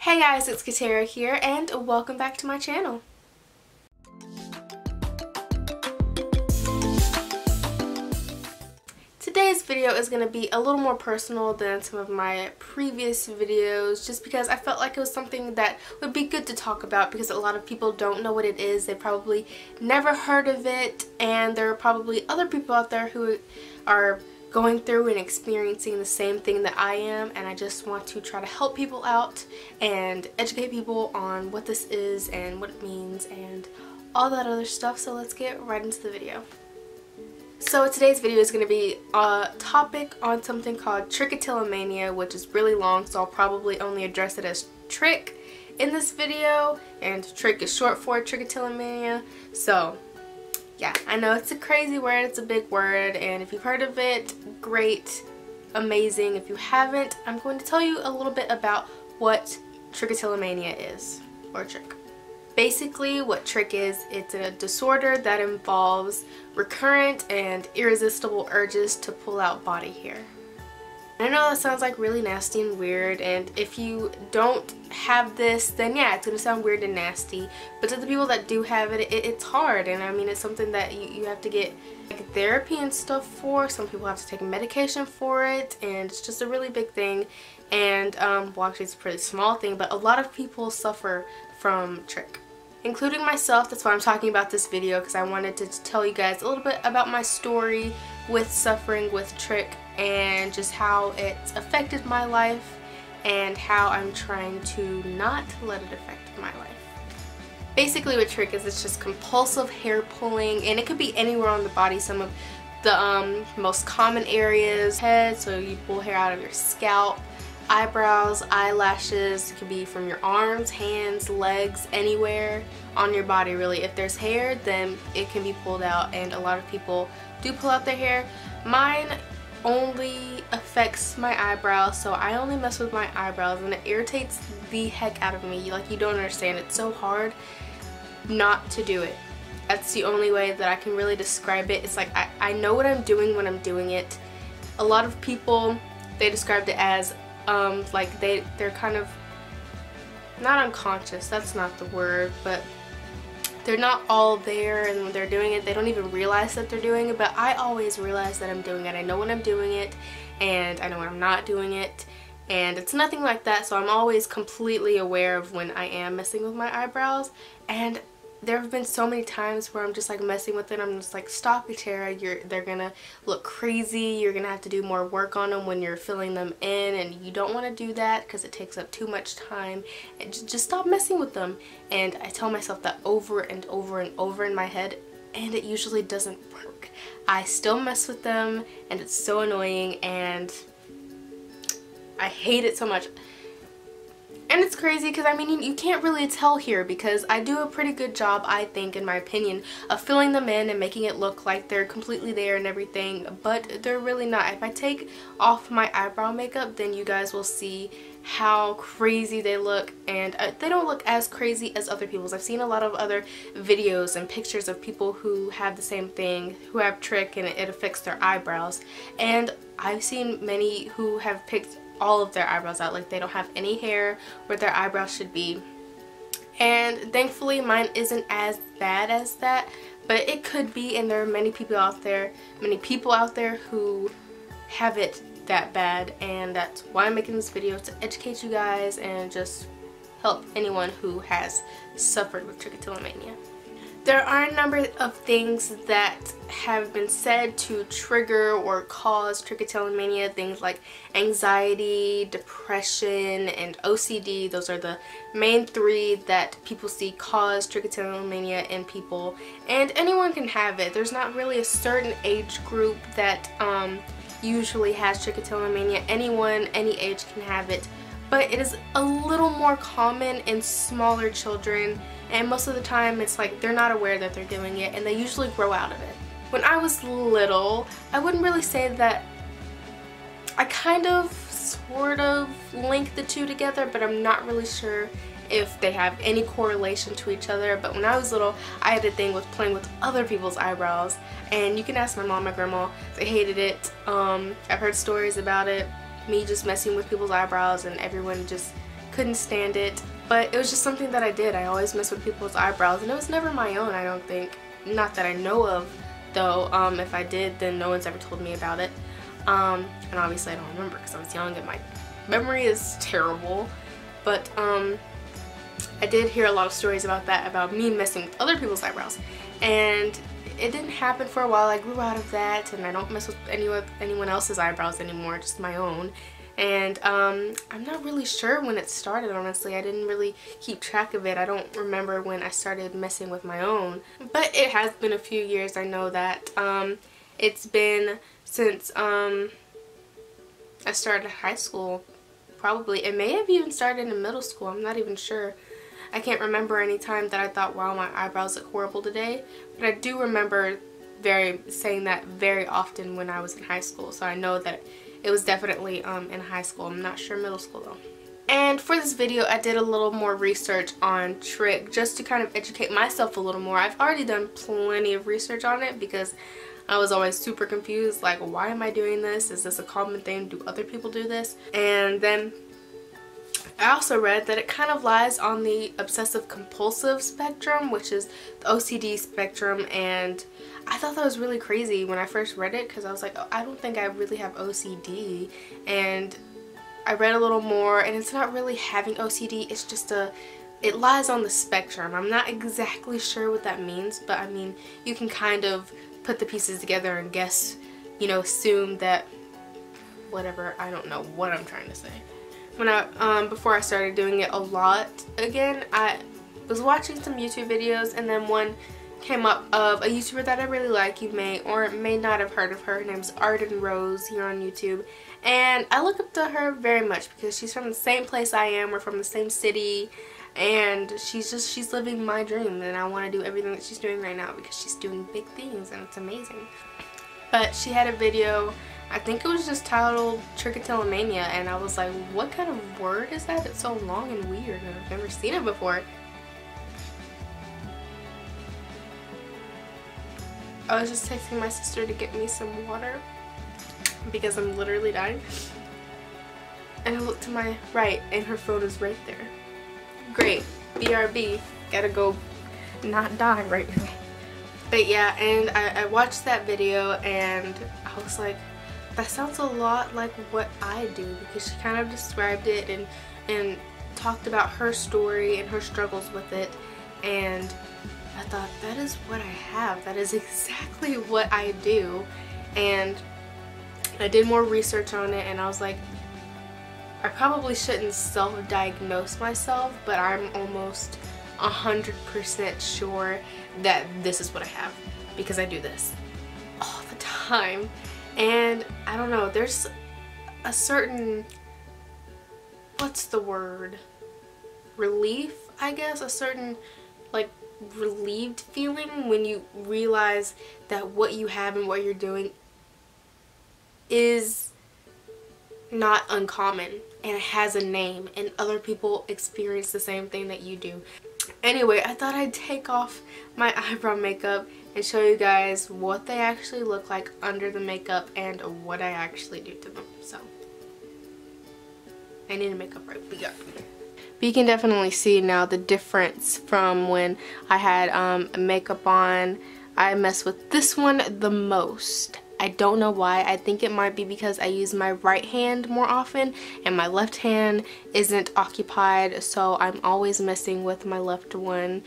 Hey guys, it's Katara here and welcome back to my channel. Today's video is going to be a little more personal than some of my previous videos just because I felt like it was something that would be good to talk about because a lot of people don't know what it is. They probably never heard of it, and there are probably other people out there who are going through and experiencing the same thing that I am, and I just want to try to help people out and educate people on what this is and what it means and all that other stuff. So let's get right into the video. So today's video is going to be a topic on something called Trichotillomania, which is really long, so I'll probably only address it as trick in this video, and trick is short for Trichotillomania. So yeah, I know it's a crazy word, it's a big word, and if you've heard of it, great, amazing. If you haven't, I'm going to tell you a little bit about what Trichotillomania is, or trick. Basically, what trick is, it's a disorder that involves recurrent and irresistible urges to pull out body hair. I know that sounds like really nasty and weird, and if you don't have this, then yeah, it's going to sound weird and nasty. But to the people that do have it, it's hard, and I mean, it's something that you have to get like therapy and stuff for. Some people have to take medication for it, and it's just a really big thing. And well, actually it's a pretty small thing, but a lot of people suffer from trick, including myself. That's why I'm talking about this video, because I wanted to tell you guys a little bit about my story with suffering with trick and just how it's affected my life and how I'm trying to not let it affect my life. Basically what trick is, it's just compulsive hair pulling, and it could be anywhere on the body. Some of the most common areas: head, so you pull hair out of your scalp, eyebrows, eyelashes. It could be from your arms, hands, legs, anywhere on your body really. If there's hair, then it can be pulled out, and a lot of people do pull out their hair. Mine only affects my eyebrows, so I only mess with my eyebrows, and it irritates the heck out of me. Like, you don't understand. It's so hard not to do it. That's the only way that I can really describe it. It's like I know what I'm doing when I'm doing it. A lot of people, they described it as like they're kind of not unconscious, that's not the word, but they're not all there, and when they're doing it they don't even realize that they're doing it. But I always realize that I'm doing it. I know when I'm doing it, and I know when I'm not doing it, and it's nothing like that. So I'm always completely aware of when I am messing with my eyebrows. And there have been so many times where I'm just like messing with it. I'm just like, stop, Katara, they're gonna look crazy. You're gonna have to do more work on them when you're filling them in, and you don't want to do that because it takes up too much time. And just stop messing with them. And I tell myself that over and over and over in my head, and it usually doesn't work. I still mess with them, and it's so annoying, and I hate it so much. And it's crazy because, I mean, you can't really tell here because I do a pretty good job, I think, in my opinion, of filling them in and making it look like they're completely there and everything, but they're really not. If I take off my eyebrow makeup, then you guys will see how crazy they look, and they don't look as crazy as other people's. I've seen a lot of other videos and pictures of people who have the same thing, who have trick, and it affects their eyebrows, and I've seen many who have picked all of their eyebrows out, like they don't have any hair where their eyebrows should be. And thankfully mine isn't as bad as that, but it could be, and there are many people out there who have it that bad, and that's why I'm making this video, to educate you guys and just help anyone who has suffered with trichotillomania. There are a number of things that have been said to trigger or cause trichotillomania, things like anxiety, depression, and OCD. Those are the main three that people see cause trichotillomania in people, and anyone can have it. There's not really a certain age group that usually has trichotillomania. Anyone, any age can have it, but it is a little more common in smaller children, and most of the time it's like they're not aware that they're doing it, and they usually grow out of it. When I was little, I wouldn't really say that. I kind of sort of link the two together, but I'm not really sure if they have any correlation to each other. But when I was little, I had a thing with playing with other people's eyebrows, and you can ask my mom, my grandma, they hated it. I've heard stories about it, me just messing with people's eyebrows and everyone just couldn't stand it, but it was just something that I did. I always mess with people's eyebrows, and it was never my own, I don't think. Not that I know of, though. If I did, then no one's ever told me about it. And obviously I don't remember because I was young and my memory is terrible. But I did hear a lot of stories about that, about me messing with other people's eyebrows. And it didn't happen for a while. I grew out of that, and I don't mess with anyone else's eyebrows anymore, just my own. And I'm not really sure when it started, honestly. I didn't really keep track of it. I don't remember when I started messing with my own. But it has been a few years, I know that. It's been since I started high school, probably. It may have even started in middle school. I'm not even sure. I can't remember any time that I thought, wow, my eyebrows look horrible today. But I do remember saying that very often when I was in high school. So I know that it was definitely in high school. I'm not sure middle school though. And for this video, I did a little more research on Trich just to kind of educate myself a little more. I've already done plenty of research on it because I was always super confused, like, why am I doing this? Is this a common thing? Do other people do this? And then I also read that it kind of lies on the obsessive compulsive spectrum, which is the OCD spectrum, and I thought that was really crazy when I first read it because I was like, oh, I don't think I really have OCD. And I read a little more, and it's not really having OCD, it's just it lies on the spectrum. I'm not exactly sure what that means, but I mean, you can kind of put the pieces together and guess, you know, assume that whatever. I don't know what I'm trying to say. When before I started doing it a lot again, I was watching some YouTube videos, and then one came up of a YouTuber that I really like. You may or may not have heard of her. Her name's Arden Rose here on YouTube, and I look up to her very much because she's from the same place I am. We're from the same city, and she's living my dream, and I want to do everything that she's doing right now because she's doing big things, and it's amazing. But she had a video, I think it was just titled Trichotillomania, and I was like, what kind of word is that? It's so long and weird, and I've never seen it before. I was just texting my sister to get me some water because I'm literally dying. And I looked to my right, and her phone is right there. Great, BRB, gotta go not die right now. But yeah, and I watched that video, and I was like, that sounds a lot like what I do, because she kind of described it and talked about her story and her struggles with it, and I thought, that is what I have. That is exactly what I do. And I did more research on it, and I was like, I probably shouldn't self-diagnose myself, but I'm almost 100% sure that this is what I have, because I do this all the time. And I don't know, there's a certain, what's the word, relief, I guess, a certain like relieved feeling when you realize that what you have and what you're doing is not uncommon, and it has a name, and other people experience the same thing that you do. Anyway, I thought I'd take off my eyebrow makeup and show you guys what they actually look like under the makeup and what I actually do to them. So I need a makeup right, but yeah. But you can definitely see now the difference from when I had makeup on. I mess with this one the most. I don't know why. I think it might be because I use my right hand more often and my left hand isn't occupied, so I'm always messing with my left one.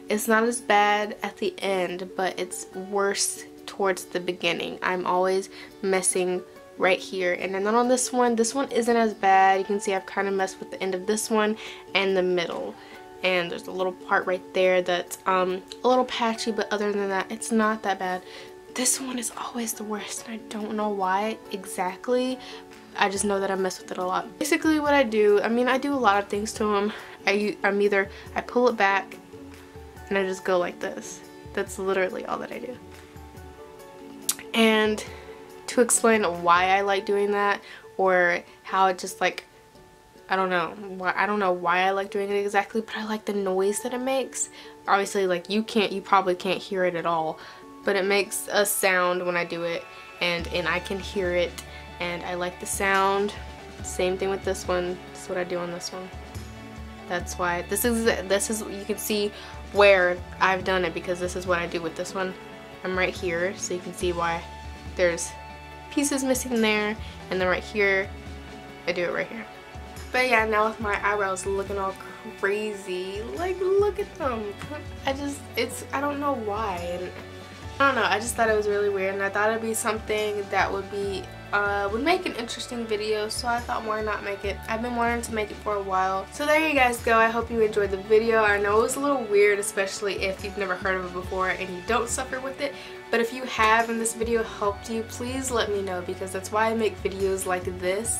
It's not as bad at the end, but it's worse towards the beginning. I'm always messing right here, and then on this one isn't as bad. You can see I've kind of messed with the end of this one and the middle, and there's a little part right there that's a little patchy, but other than that, it's not that bad. This one is always the worst, and I don't know why exactly. I just know that I mess with it a lot. Basically what I do, I mean, I do a lot of things to them. I pull it back and I just go like this. That's literally all that I do. And to explain why I like doing that, or how it just like, I don't know why I like doing it exactly, but I like the noise that it makes. Obviously, like, you probably can't hear it at all, but it makes a sound when I do it, and I can hear it, and I like the sound. Same thing with this one. This is what I do on this one. That's why this is you can see where I've done it, because this is what I do with this one. I'm right here, so you can see why there's pieces missing there, and then right here I do it right here. But yeah, now with my eyebrows looking all crazy, like look at them. I don't know why, and I don't know, I just thought it was really weird, and I thought it'd be something that would make an interesting video, so I thought why not make it. I've been wanting to make it for a while. So there you guys go. I hope you enjoyed the video. I know it was a little weird, especially if you've never heard of it before and you don't suffer with it, but if you have and this video helped you, please let me know, because that's why I make videos like this,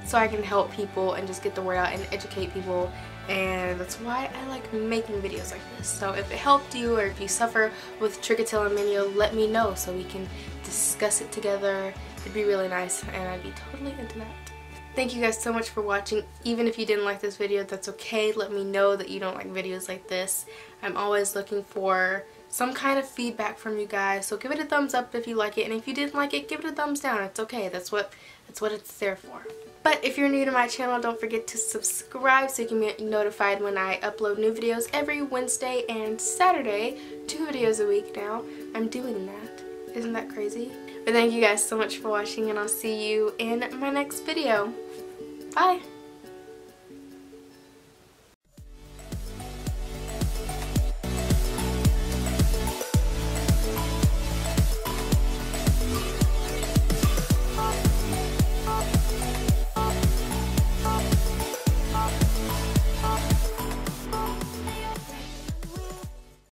so I can help people and just get the word out and educate people. And that's why I like making videos like this. So if it helped you, or if you suffer with trichotillomania, let me know so we can discuss it together. It'd be really nice, and I'd be totally into that. Thank you guys so much for watching. Even if you didn't like this video, that's okay. Let me know that you don't like videos like this. I'm always looking for some kind of feedback from you guys, so give it a thumbs up if you like it, and if you didn't like it, give it a thumbs down. It's okay. That's what it's there for. But if you're new to my channel, don't forget to subscribe so you can be notified when I upload new videos every Wednesday and Saturday. 2 videos a week now. I'm doing that. Isn't that crazy? But thank you guys so much for watching, and I'll see you in my next video. Bye!